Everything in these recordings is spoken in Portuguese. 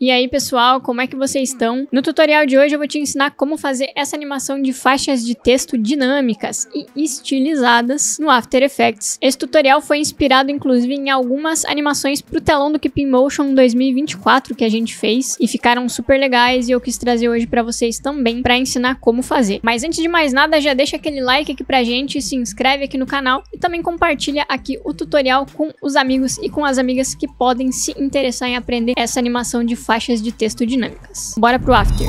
E aí pessoal, como é que vocês estão? No tutorial de hoje eu vou te ensinar como fazer essa animação de faixas de texto dinâmicas e estilizadas no After Effects. Esse tutorial foi inspirado inclusive em algumas animações pro telão do Keep in Motion 2024 que a gente fez e ficaram super legais e eu quis trazer hoje pra vocês também pra ensinar como fazer. Mas antes de mais nada, já deixa aquele like aqui pra gente, se inscreve aqui no canal e também compartilha aqui o tutorial com os amigos e com as amigas que podem se interessar em aprender essa animação de faixas de texto dinâmicas. Bora pro After.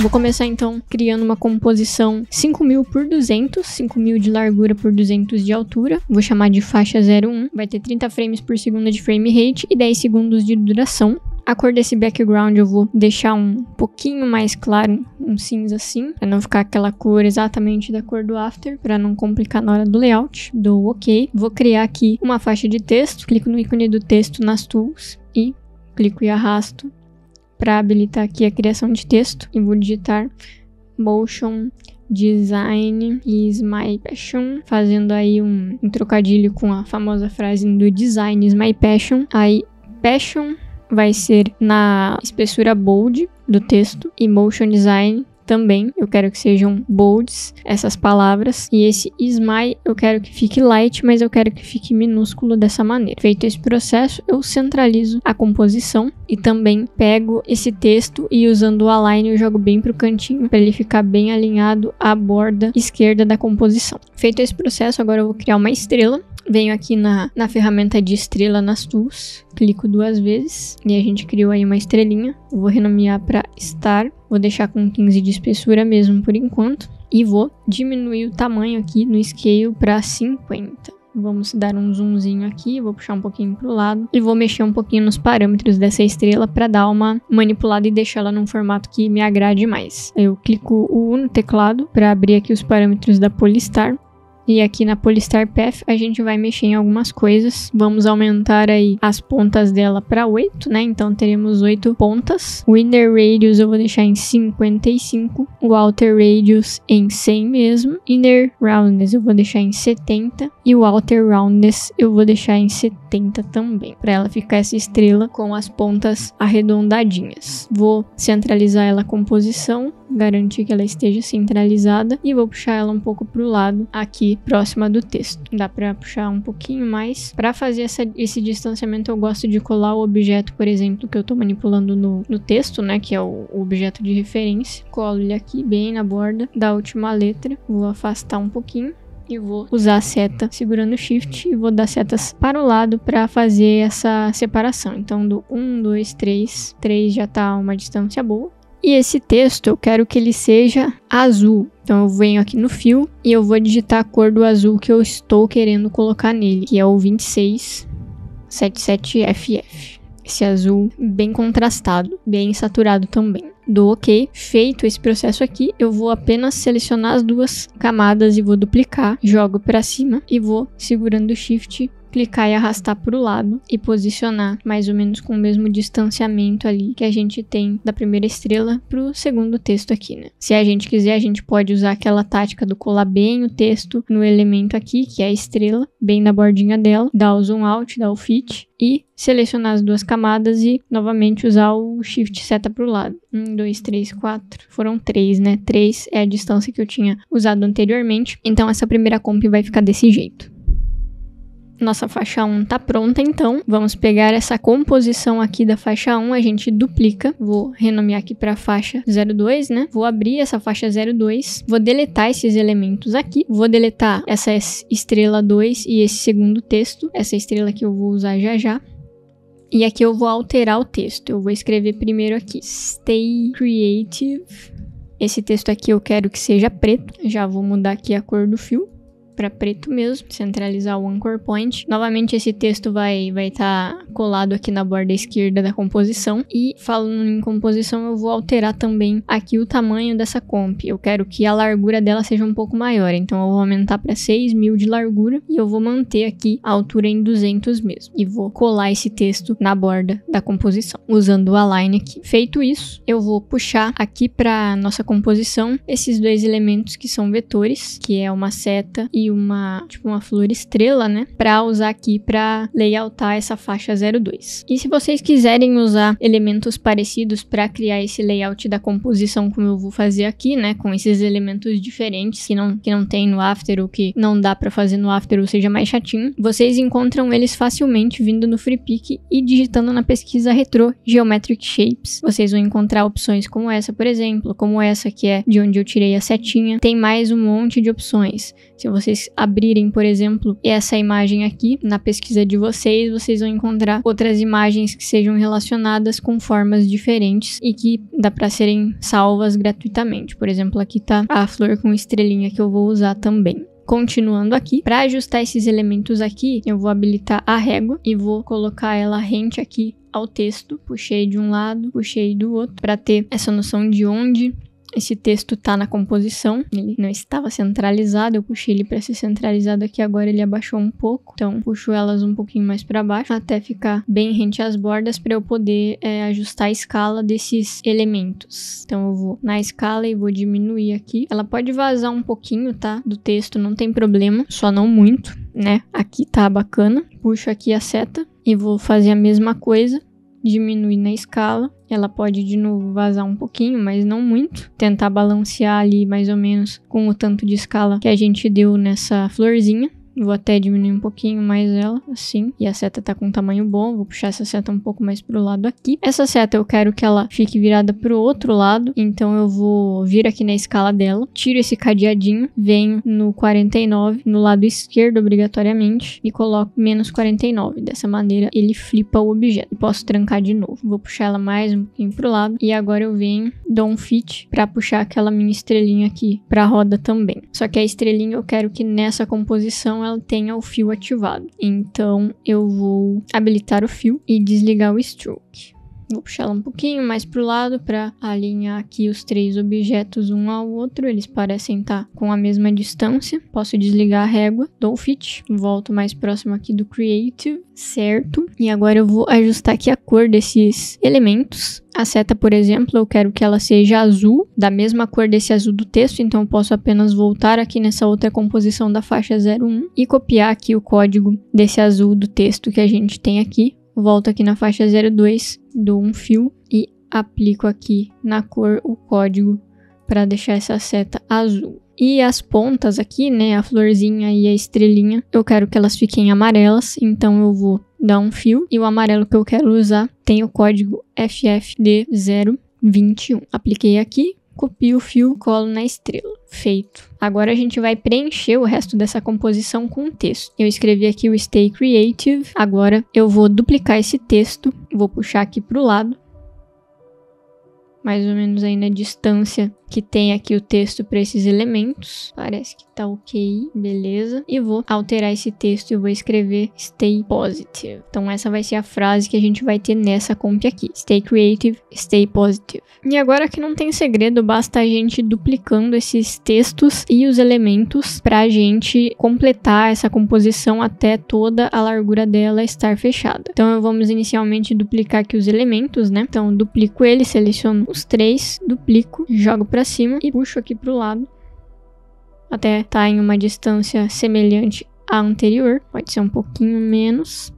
Vou começar então criando uma composição 5000 por 200, 5000 de largura por 200 de altura. Vou chamar de faixa 01. Vai ter 30 frames por segundo de frame rate e 10 segundos de duração. A cor desse background eu vou deixar um pouquinho mais claro, um cinza assim, para não ficar aquela cor exatamente da cor do After, para não complicar na hora do layout. Dou OK. Vou criar aqui uma faixa de texto, clico no ícone do texto nas tools e clico e arrasto para habilitar aqui a criação de texto. E vou digitar Motion Design is my passion, fazendo aí um trocadilho com a famosa frase do Design is my passion. Aí, passion vai ser na espessura bold do texto e motion design também. Eu quero que sejam bolds essas palavras. E esse is my eu quero que fique light, mas eu quero que fique minúsculo dessa maneira. Feito esse processo, eu centralizo a composição e também pego esse texto e usando o align eu jogo bem pro cantinho para ele ficar bem alinhado à borda esquerda da composição. Feito esse processo, agora eu vou criar uma estrela. Venho aqui na ferramenta de estrela nas tools, clico 2 vezes e a gente criou aí uma estrelinha. Eu vou renomear para Star, vou deixar com 15 de espessura mesmo por enquanto e vou diminuir o tamanho aqui no scale para 50. Vamos dar um zoomzinho aqui, vou puxar um pouquinho pro lado e vou mexer um pouquinho nos parâmetros dessa estrela para dar uma manipulada e deixar ela num formato que me agrade mais. Eu clico o U no teclado para abrir aqui os parâmetros da Polystar. E aqui na Polystar Path a gente vai mexer em algumas coisas. Vamos aumentar aí as pontas dela para 8, né? Então teremos 8 pontas. O Inner Radius eu vou deixar em 55. O Outer Radius em 100 mesmo. Inner Roundness eu vou deixar em 70. E o Outer Roundness eu vou deixar em 70 também. Para ela ficar essa estrela com as pontas arredondadinhas. Vou centralizar ela com posição. Garantir que ela esteja centralizada. E vou puxar ela um pouco para o lado aqui próxima do texto. Dá pra puxar um pouquinho mais. Pra fazer esse distanciamento eu gosto de colar o objeto, por exemplo, que eu tô manipulando no texto, né, que é o objeto de referência. Colo ele aqui bem na borda da última letra. Vou afastar um pouquinho. E vou usar a seta segurando o Shift e vou dar setas para o lado para fazer essa separação. Então do 1, 2, 3. 3 já tá uma distância boa. E esse texto eu quero que ele seja azul. Então eu venho aqui no fio e eu vou digitar a cor do azul que eu estou querendo colocar nele, que é o 2677FF. Esse azul bem contrastado, bem saturado também. Dou OK. Feito esse processo aqui, eu vou apenas selecionar as 2 camadas e vou duplicar. Jogo para cima e vou segurando o Shift, clicar e arrastar para o lado e posicionar mais ou menos com o mesmo distanciamento ali que a gente tem da primeira estrela para o segundo texto aqui, né? Se a gente quiser, a gente pode usar aquela tática do colar bem o texto no elemento aqui, que é a estrela, bem na bordinha dela, dar o zoom out, dar o fit e selecionar as 2 camadas e novamente usar o Shift seta para o lado. 1, 2, 3, 4. Foram 3, né? 3 é a distância que eu tinha usado anteriormente. Então essa primeira comp vai ficar desse jeito. Nossa faixa 1 tá pronta, então vamos pegar essa composição aqui da faixa 1, a gente duplica, vou renomear aqui para faixa 02, né? Vou abrir essa faixa 02, vou deletar esses elementos aqui, vou deletar essa estrela 2 e esse segundo texto, essa estrela que eu vou usar já já. E aqui eu vou alterar o texto, eu vou escrever primeiro aqui, Stay Creative. Esse texto aqui eu quero que seja preto, já vou mudar aqui a cor do fio para preto mesmo, centralizar o anchor point. Novamente esse texto vai estar colado aqui na borda esquerda da composição. E falando em composição, eu vou alterar também aqui o tamanho dessa comp. Eu quero que a largura dela seja um pouco maior, então eu vou aumentar para 6.000 de largura e eu vou manter aqui a altura em 200 mesmo. E vou colar esse texto na borda da composição, usando o align aqui. Feito isso, eu vou puxar aqui para nossa composição esses dois elementos que são vetores, que é uma seta e uma flor estrela, né? Para usar aqui para layoutar essa faixa 02. E se vocês quiserem usar elementos parecidos para criar esse layout da composição, como eu vou fazer aqui, né? Com esses elementos diferentes que não tem no After ou que não dá para fazer no After ou seja mais chatinho, vocês encontram eles facilmente vindo no FreePik e digitando na pesquisa Retro Geometric Shapes. Vocês vão encontrar opções como essa, por exemplo, como essa que é de onde eu tirei a setinha. Tem mais um monte de opções. Se vocês abrirem, por exemplo, essa imagem aqui, na pesquisa de vocês vão encontrar outras imagens que sejam relacionadas com formas diferentes e que dá para serem salvas gratuitamente. Por exemplo, aqui tá a flor com estrelinha que eu vou usar também. Continuando aqui, para ajustar esses elementos aqui, eu vou habilitar a régua e vou colocar ela rente aqui ao texto. Puxei de um lado, puxei do outro, para ter essa noção de onde esse texto tá na composição. Ele não estava centralizado, eu puxei ele para ser centralizado aqui, agora ele abaixou um pouco. Então, puxo elas um pouquinho mais para baixo, até ficar bem rente às bordas, para eu poder ajustar a escala desses elementos. Então, eu vou na escala e vou diminuir aqui. Ela pode vazar um pouquinho, tá? Do texto, não tem problema, só não muito, né? Aqui tá bacana. Puxo aqui a seta e vou fazer a mesma coisa. Diminuir na escala, ela pode de novo vazar um pouquinho, mas não muito. Tentar balancear ali mais ou menos com o tanto de escala que a gente deu nessa florzinha. Vou até diminuir um pouquinho mais ela, assim. E a seta tá com um tamanho bom. Vou puxar essa seta um pouco mais pro lado aqui. Essa seta eu quero que ela fique virada pro outro lado. Então eu vou vir aqui na escala dela. Tiro esse cadeadinho. Venho no 49, no lado esquerdo obrigatoriamente. E coloco menos 49. Dessa maneira ele flipa o objeto. E posso trancar de novo. Vou puxar ela mais um pouquinho pro lado. E agora eu venho, dou um fit pra puxar aquela minha estrelinha aqui pra roda também. Só que a estrelinha eu quero que nessa composição ela tenha o fio ativado. Então eu vou habilitar o fio e desligar o stroke. Vou puxar ela um pouquinho mais pro lado para alinhar aqui os três objetos um ao outro. Eles parecem estar com a mesma distância. Posso desligar a régua, dou o fit, volto mais próximo aqui do Creative, certo? E agora eu vou ajustar aqui a cor desses elementos. A seta, por exemplo, eu quero que ela seja azul, da mesma cor desse azul do texto, então eu posso apenas voltar aqui nessa outra composição da faixa 01 e copiar aqui o código desse azul do texto que a gente tem aqui. Volto aqui na faixa 02, dou um fio e aplico aqui na cor o código para deixar essa seta azul. E as pontas aqui, né, a florzinha e a estrelinha, eu quero que elas fiquem amarelas, então eu vou dar um fio e o amarelo que eu quero usar tem o código FFD021. Apliquei aqui, copio o fio, colo na estrela. Feito. Agora a gente vai preencher o resto dessa composição com texto. Eu escrevi aqui o Stay Creative. Agora eu vou duplicar esse texto. Vou puxar aqui para o lado. Mais ou menos aí na distância que tem aqui o texto para esses elementos. Parece que tá ok, beleza. E vou alterar esse texto e vou escrever Stay Positive. Então essa vai ser a frase que a gente vai ter nessa comp aqui. Stay Creative, Stay Positive. E agora que não tem segredo, basta a gente duplicando esses textos e os elementos pra gente completar essa composição até toda a largura dela estar fechada. Então vamos inicialmente duplicar aqui os elementos, né? Então duplico ele, seleciono os três, duplico, jogo pra cima e puxo aqui pro lado até estar em uma distância semelhante à anterior, pode ser um pouquinho menos.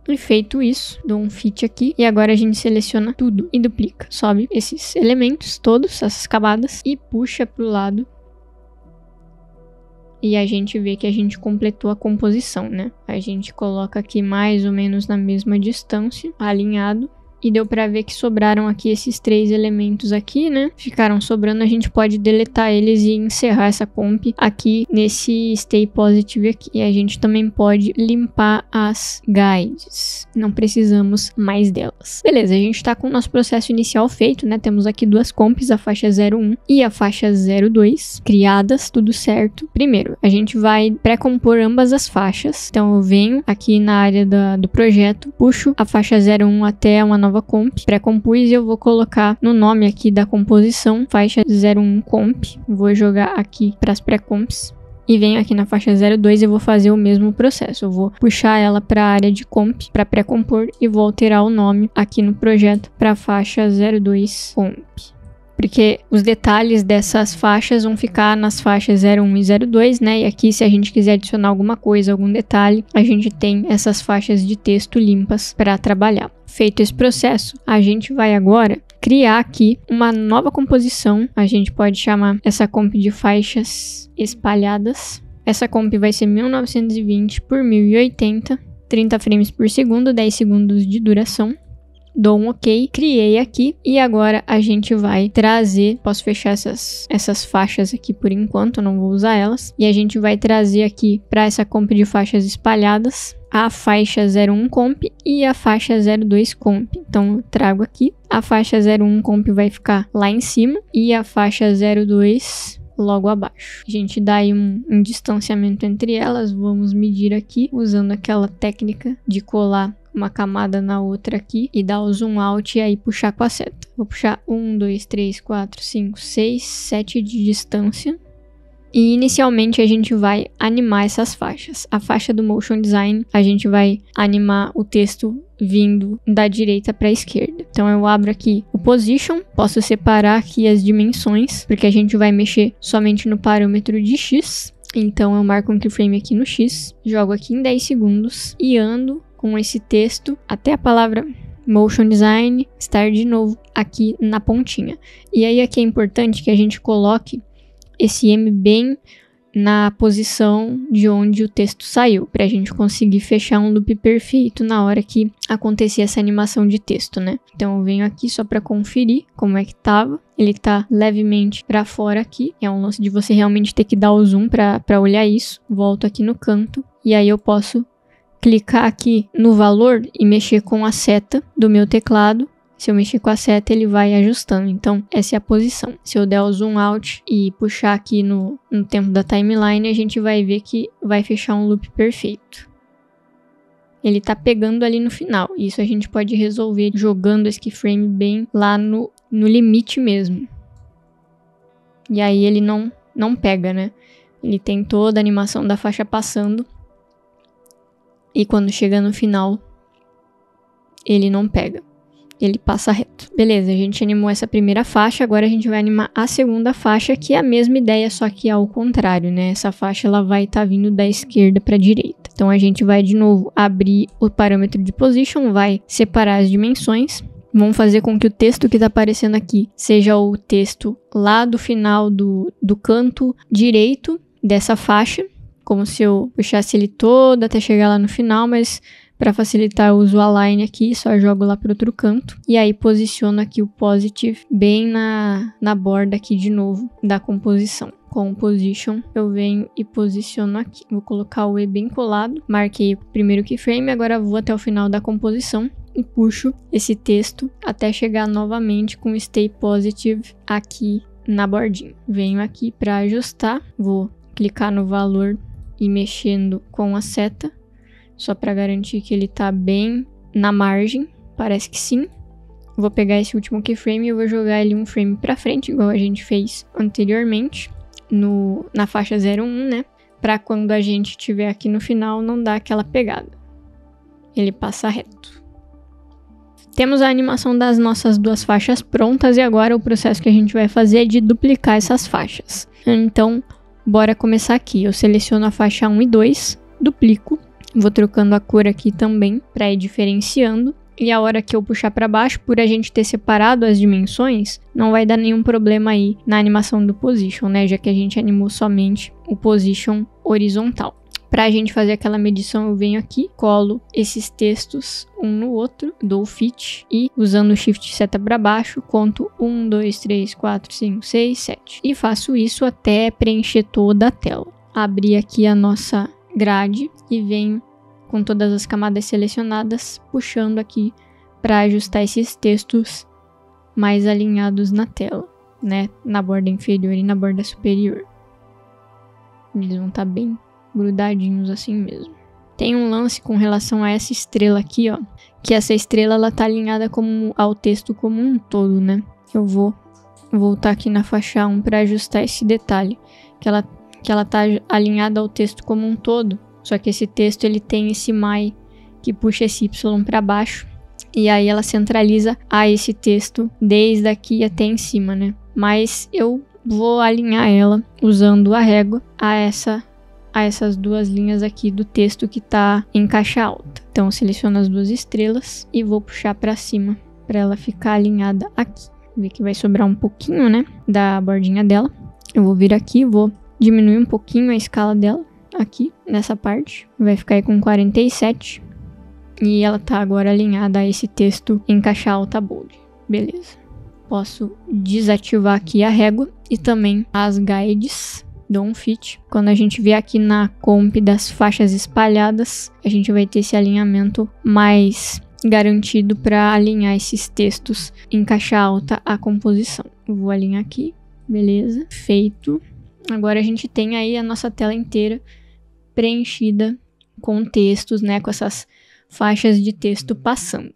E feito isso, dou um fit aqui e agora a gente seleciona tudo e duplica, sobe esses elementos todos, essas camadas e puxa pro lado. E a gente vê que a gente completou a composição, né? A gente coloca aqui mais ou menos na mesma distância, alinhado. e deu pra ver que sobraram aqui esses 3 elementos aqui, né? Ficaram sobrando, a gente pode deletar eles e encerrar essa comp aqui nesse stay positive aqui. E a gente também pode limpar as guides. Não precisamos mais delas. Beleza, a gente tá com o nosso processo inicial feito, né? Temos aqui 2 comps, a faixa 01 e a faixa 02, criadas, tudo certo. Primeiro, a gente vai pré-compor ambas as faixas. Então eu venho aqui na área do projeto, puxo a faixa 01 até uma nova comp, pré-compus, e eu vou colocar no nome aqui da composição, faixa 01 comp. Vou jogar aqui para as pré-comps. E venho aqui na faixa 02 e vou fazer o mesmo processo. Eu vou puxar ela para a área de comp, para pré-compor, e vou alterar o nome aqui no projeto para faixa 02 comp. Porque os detalhes dessas faixas vão ficar nas faixas 01 e 02, né? E aqui, se a gente quiser adicionar alguma coisa, algum detalhe, a gente tem essas faixas de texto limpas para trabalhar. Feito esse processo, a gente vai agora criar aqui uma nova composição. A gente pode chamar essa comp de faixas espalhadas. Essa comp vai ser 1920 por 1080, 30 frames por segundo, 10 segundos de duração. Dou um OK, criei aqui e agora a gente vai trazer, posso fechar essas faixas aqui por enquanto, não vou usar elas, e a gente vai trazer aqui para essa comp de faixas espalhadas a faixa 01 comp e a faixa 02 comp. Então eu trago aqui, a faixa 01 comp vai ficar lá em cima e a faixa 02 logo abaixo. A gente dá aí um distanciamento entre elas, vamos medir aqui usando aquela técnica de colar uma camada na outra aqui e dar o zoom out e aí puxar com a seta. Vou puxar 1, 2, 3, 4, 5, 6, 7 de distância. E inicialmente a gente vai animar essas faixas. A faixa do Motion Design, a gente vai animar o texto vindo da direita para a esquerda. Então eu abro aqui o Position, posso separar aqui as dimensões, porque a gente vai mexer somente no parâmetro de X. Então eu marco um keyframe aqui no X, jogo aqui em 10 segundos e ando com esse texto até a palavra Motion Design estar de novo aqui na pontinha. E aí aqui é importante que a gente coloque esse M bem na posição de onde o texto saiu, para a gente conseguir fechar um loop perfeito na hora que acontecer essa animação de texto, né? Então eu venho aqui só para conferir como é que tava. Ele tá levemente para fora aqui, é um lance de você realmente ter que dar o zoom para olhar isso. Volto aqui no canto e aí eu posso clicar aqui no valor e mexer com a seta do meu teclado. Se eu mexer com a seta, ele vai ajustando. Então, essa é a posição. Se eu der o zoom out e puxar aqui no tempo da timeline, a gente vai ver que vai fechar um loop perfeito. Ele tá pegando ali no final. Isso a gente pode resolver jogando esse keyframe bem lá no limite mesmo. E aí ele não pega, né? Ele tem toda a animação da faixa passando. E quando chega no final, ele não pega. Ele passa reto. Beleza, a gente animou essa primeira faixa, agora a gente vai animar a segunda faixa, que é a mesma ideia, só que ao contrário, né? Essa faixa ela vai estar vindo da esquerda para a direita. Então a gente vai de novo abrir o parâmetro de Position, vai separar as dimensões. Vamos fazer com que o texto que está aparecendo aqui seja o texto lá do final do canto direito dessa faixa, como se eu puxasse ele todo até chegar lá no final, mas para facilitar eu uso o align aqui, só jogo lá para outro canto. E aí posiciono aqui o positive bem na borda aqui de novo da composição. Com o position eu venho e posiciono aqui. Vou colocar o E bem colado, marquei o primeiro keyframe, agora vou até o final da composição e puxo esse texto até chegar novamente com o stay positive aqui na bordinha. Venho aqui para ajustar, vou clicar no valor e mexendo com a seta, só para garantir que ele está bem na margem, parece que sim. Vou pegar esse último keyframe e vou jogar ele um frame para frente, igual a gente fez anteriormente, na faixa 01, né? Para quando a gente estiver aqui no final, não dar aquela pegada. Ele passa reto. Temos a animação das nossas 2 faixas prontas e agora o processo que a gente vai fazer é de duplicar essas faixas. Então, bora começar aqui. Eu seleciono a faixa 1 e 2, duplico. Vou trocando a cor aqui também para ir diferenciando. E a hora que eu puxar para baixo, por a gente ter separado as dimensões, não vai dar nenhum problema aí na animação do position, né? Já que a gente animou somente o position horizontal. Pra gente fazer aquela medição, eu venho aqui, colo esses textos um no outro, dou o fit e, usando o shift seta para baixo, conto 1, 2, 3, 4, 5, 6, 7. E faço isso até preencher toda a tela. Abri aqui a nossa grade e venho com todas as camadas selecionadas, puxando aqui para ajustar esses textos mais alinhados na tela, né? Na borda inferior e na borda superior. Eles vão estar bem grudadinhos assim mesmo. Tem um lance com relação a essa estrela aqui, ó, que essa estrela ela tá alinhada ao texto como um todo, né? Eu vou voltar aqui na faixa 1 para ajustar esse detalhe, que ela tá alinhada ao texto como um todo, só que esse texto ele tem esse my que puxa esse y para baixo, e aí ela centraliza esse texto desde aqui até em cima, né? Mas eu vou alinhar ela usando a régua a essas duas linhas aqui do texto que tá em caixa alta. Então eu seleciono as duas estrelas e vou puxar para cima para ela ficar alinhada aqui. Vê que vai sobrar um pouquinho, né, da bordinha dela. Eu vou vir aqui, vou diminuir um pouquinho a escala dela aqui nessa parte. Vai ficar aí com 47. E ela tá agora alinhada a esse texto em caixa alta bold. Beleza. Posso desativar aqui a régua e também as guides. Dou um fit. Quando a gente vier aqui na comp das faixas espalhadas, a gente vai ter esse alinhamento mais garantido para alinhar esses textos em caixa alta à composição. Eu vou alinhar aqui, beleza, feito. Agora a gente tem aí a nossa tela inteira preenchida com textos, né, com essas faixas de texto passando.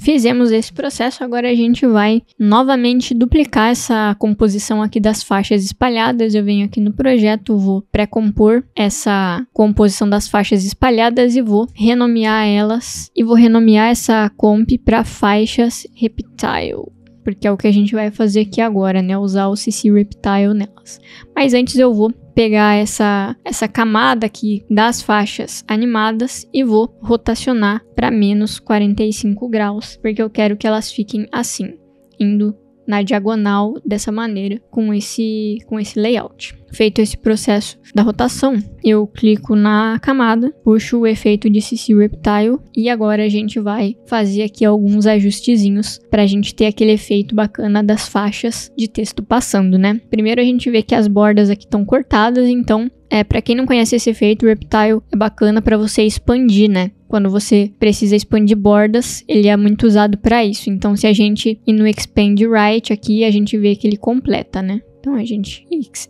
Fizemos esse processo, agora a gente vai novamente duplicar essa composição aqui das faixas espalhadas. Eu venho aqui no projeto, vou pré-compor essa composição das faixas espalhadas e vou renomear elas. E vou renomear essa comp para faixas Reptile, porque é o que a gente vai fazer aqui agora, né? Usar o CC Reptile nelas. Mas antes eu vou pegar essa camada aqui das faixas animadas e vou rotacionar para menos 45 graus, porque eu quero que elas fiquem assim, indo na diagonal dessa maneira, com esse layout. Feito esse processo da rotação, eu clico na camada, puxo o efeito de CC Reptile e agora a gente vai fazer aqui alguns ajustezinhos para a gente ter aquele efeito bacana das faixas de texto passando, né? Primeiro a gente vê que as bordas aqui estão cortadas, então para quem não conhece esse efeito, o Reptile é bacana para você expandir, né? Quando você precisa expandir bordas, ele é muito usado para isso. Então, se a gente ir no Expand Right aqui, a gente vê que ele completa, né? Então, a gente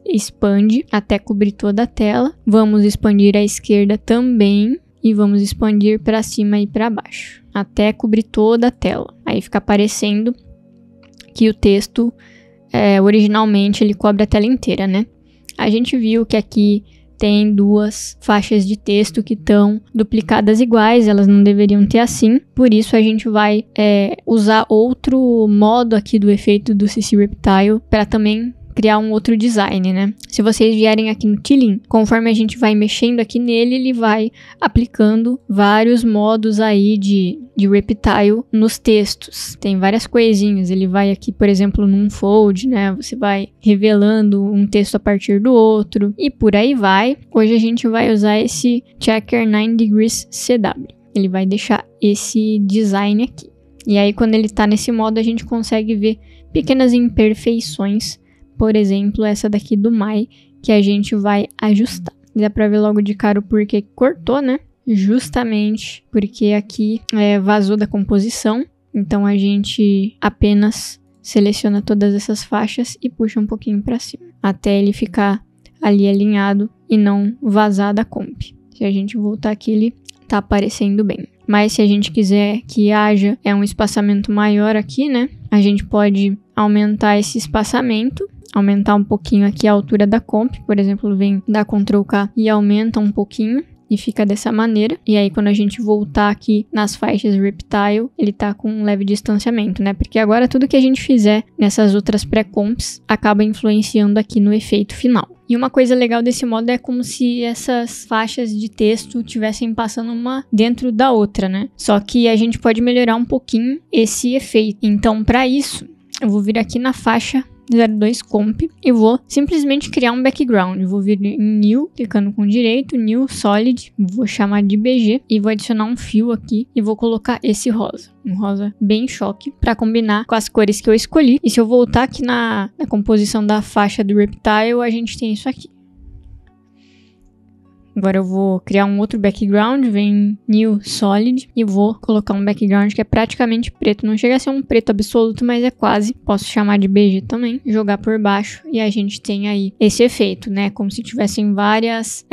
expande até cobrir toda a tela. Vamos expandir à esquerda também. E vamos expandir para cima e para baixo, até cobrir toda a tela. Aí fica aparecendo que o texto, originalmente, ele cobre a tela inteira, né? A gente viu que aqui tem duas faixas de texto que estão duplicadas iguais, elas não deveriam ter assim, por isso a gente vai usar outro modo aqui do efeito do CC Reptile para também criar um outro design, né? Se vocês vierem aqui no Tiling, conforme a gente vai mexendo aqui nele, ele vai aplicando vários modos aí de Reptile nos textos. Tem várias coisinhas, ele vai aqui, por exemplo, num fold, né? Você vai revelando um texto a partir do outro e por aí vai. Hoje a gente vai usar esse Checker 9 Degrees CW. Ele vai deixar esse design aqui. E aí, quando ele tá nesse modo, a gente consegue ver pequenas imperfeições. Por exemplo, essa daqui do My, que a gente vai ajustar. Dá pra ver logo de cara o porquê que cortou, né? Justamente porque aqui vazou da composição. Então, a gente apenas seleciona todas essas faixas e puxa um pouquinho pra cima. Até ele ficar ali alinhado e não vazar da comp. Se a gente voltar aqui, ele tá aparecendo bem. Mas se a gente quiser que haja um espaçamento maior aqui, né? A gente pode aumentar esse espaçamento. Aumentar um pouquinho aqui a altura da comp, por exemplo, vem dar Ctrl K e aumenta um pouquinho e fica dessa maneira. E aí quando a gente voltar aqui nas faixas Reptile, ele tá com um leve distanciamento, né? Porque agora tudo que a gente fizer nessas outras pré-comps acaba influenciando aqui no efeito final. E uma coisa legal desse modo é como se essas faixas de texto estivessem passando uma dentro da outra, né? Só que a gente pode melhorar um pouquinho esse efeito. Então, para isso, eu vou vir aqui na faixa 02 Comp e vou simplesmente criar um background. Vou vir em New, clicando com direito, New Solid, vou chamar de BG e vou adicionar um fio aqui e vou colocar esse rosa. Um rosa bem choque para combinar com as cores que eu escolhi. E se eu voltar aqui na composição da faixa do Reptile, a gente tem isso aqui. Agora eu vou criar um outro background, vem New Solid e vou colocar um background que é praticamente preto. Não chega a ser um preto absoluto, mas é quase. Posso chamar de BG também, jogar por baixo e a gente tem aí esse efeito, né? Como se tivessem várias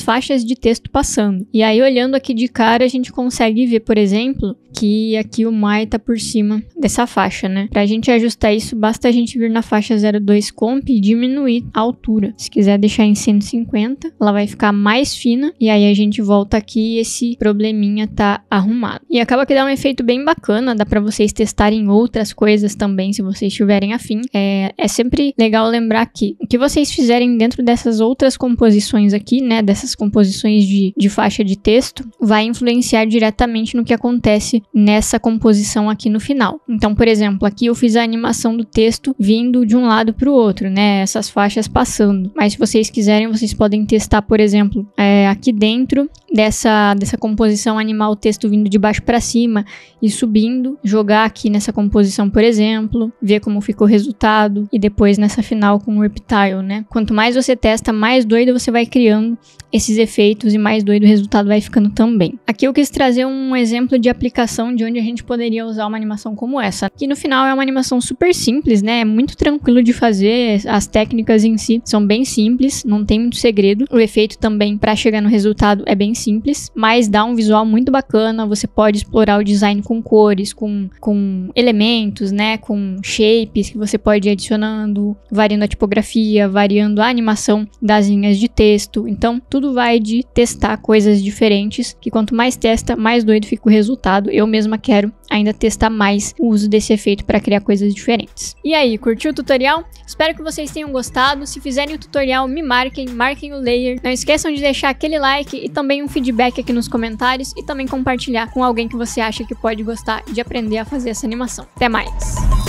faixas de texto passando. E aí olhando aqui de cara a gente consegue ver, por exemplo, que aqui o My tá por cima dessa faixa, né? Pra gente ajustar isso, basta a gente vir na faixa 02 Comp e diminuir a altura. Se quiser deixar em 150, ela vai ficar mais fina e aí a gente volta aqui e esse probleminha tá arrumado. E acaba que dá um efeito bem bacana, dá pra vocês testarem outras coisas também, se vocês tiverem afim. É sempre legal lembrar que o que vocês fizerem dentro dessas outras composições aqui, né, dessas composições de faixa de texto, vai influenciar diretamente no que acontece nessa composição aqui no final. Então, por exemplo, aqui eu fiz a animação do texto vindo de um lado para o outro, né? Essas faixas passando. Mas se vocês quiserem, vocês podem testar, por exemplo, aqui dentro dessa composição, animar o texto vindo de baixo para cima e subindo, jogar aqui nessa composição, por exemplo, ver como ficou o resultado e depois nessa final com o Reptile, né? Quanto mais você testa, mais doido você vai criando esses efeitos e mais doido o resultado vai ficando também. Aqui eu quis trazer um exemplo de aplicação de onde a gente poderia usar uma animação como essa. Aqui no final é uma animação super simples, né? É muito tranquilo de fazer, as técnicas em si são bem simples, não tem muito segredo. O efeito também para chegar no resultado é bem simples, mas dá um visual muito bacana. Você pode explorar o design com cores, com elementos, né? Com shapes que você pode ir adicionando, variando a tipografia, variando a animação das linhas de texto. Então, tudo vai de testar coisas diferentes, que quanto mais testa, mais doido fica o resultado. Eu mesma quero ainda testar mais o uso desse efeito para criar coisas diferentes. E aí, curtiu o tutorial? Espero que vocês tenham gostado. Se fizerem o tutorial, me marquem o layer. Não esqueçam de deixar aquele like e também um feedback aqui nos comentários e também compartilhar com alguém que você acha que pode gostar de aprender a fazer essa animação. Até mais!